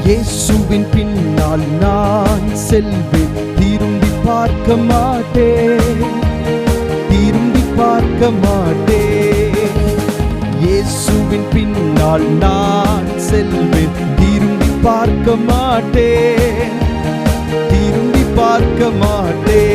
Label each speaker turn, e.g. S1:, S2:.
S1: இயேசுவின் பின்னால் நான் செல்வேன், திரும்பி பார்க்க மாட்டேன், திரும்பி பார்க்க மாட்டேன். இயேசுவின் பின்னால் நான் செல்வேன், திரும்பி பார்க்க மாட்டேன், திரும்பி பார்க்க மாட்டேன்.